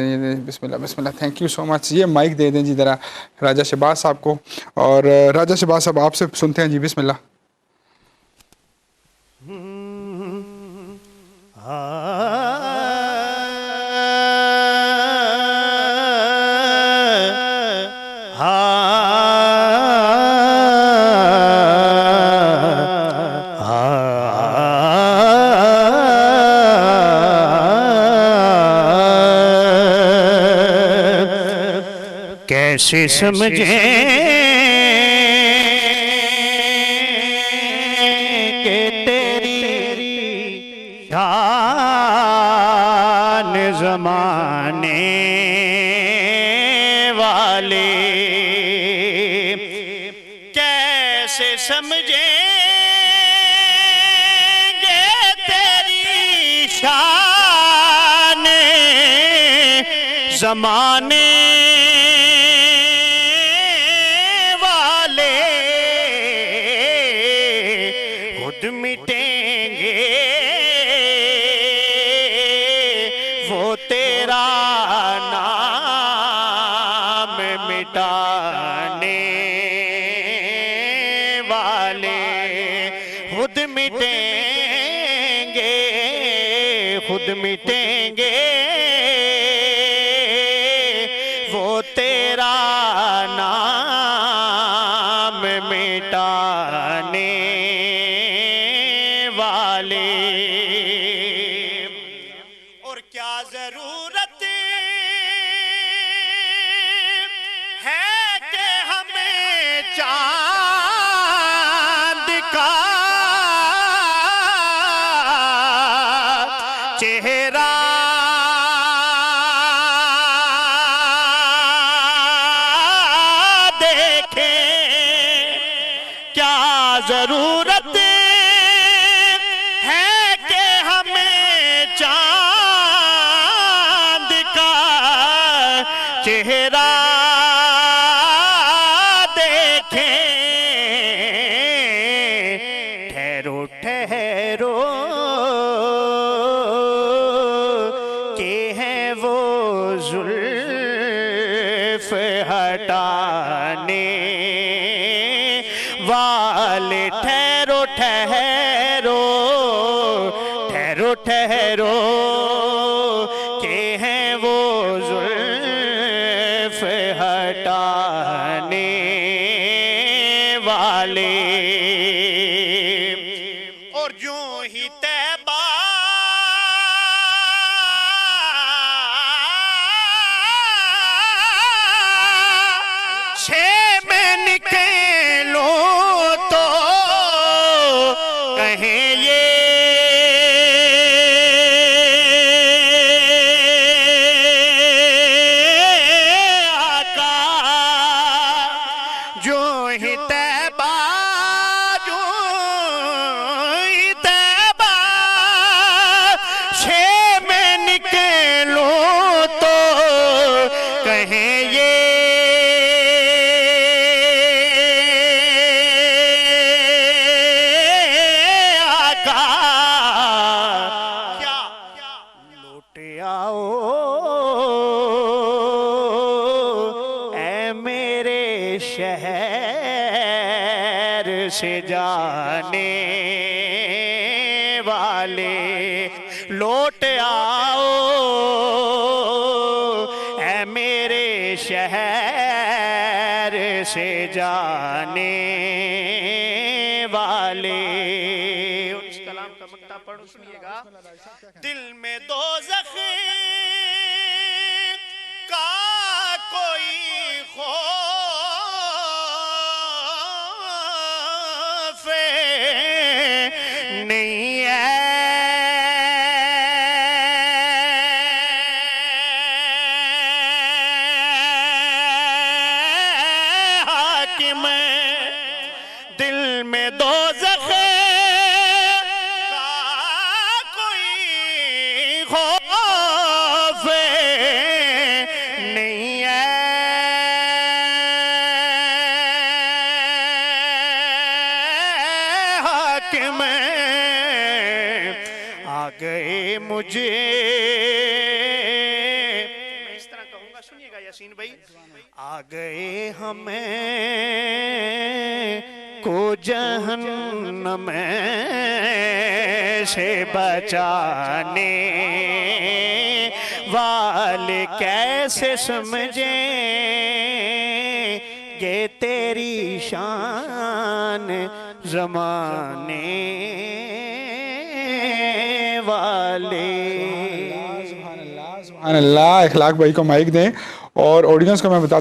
بسم اللہ بسم اللہ، thank you so مچ. یہ مائک دے دیں جی ذرا راجہ شہباز صاحب کو. اور راجہ شہباز صاحب آپ سے سنتے ہیں جی، بسم اللہ. کیسے سمجھیں کہ تیری شان زمانے والے، کیسے سمجھیں گے تیری شان زمانے مٹیں گے وہ تیرا نام مٹانے والے، خود مٹیں گے خود مٹیں گے وہ تیرا نام مٹانے والے. اور کیا ضرورت ہے کہ ہمیں چاند کا چہرہ دیکھیں، کیا ضرورت چہرہ دیکھیں. ٹھہرو ٹھہرو کہ ہیں وہ زلف ہٹانے والے. ٹھہرو ٹھہرو ٹھہرو ٹھہرو کہ ہیں وہ زلف ہٹانے والے. اور یوں ہی طیبہ سے میں نکلوں تو کہیں یہ شہر سے جانے والے. لوٹ آؤ اے میرے شہر سے جانے والے. اس کلام کا مقطع پڑھو، سنیے گا. دل میں دوزخ کا کوئی خوف نہیں ہے، حاکم دل میں دوزخ کا کوئی خوف نہیں ہے، حاکم آ گئے مجھے گا سنیے گا یاسین بھائی. آ گئے ہمیں کو جہنم سے بچانے والے کیسے سمجھیں گے تیری شان زمانے والے. سبحان اللہ. اخلاق بھائی کو مائک دیں اور آڈینس کو میں بتا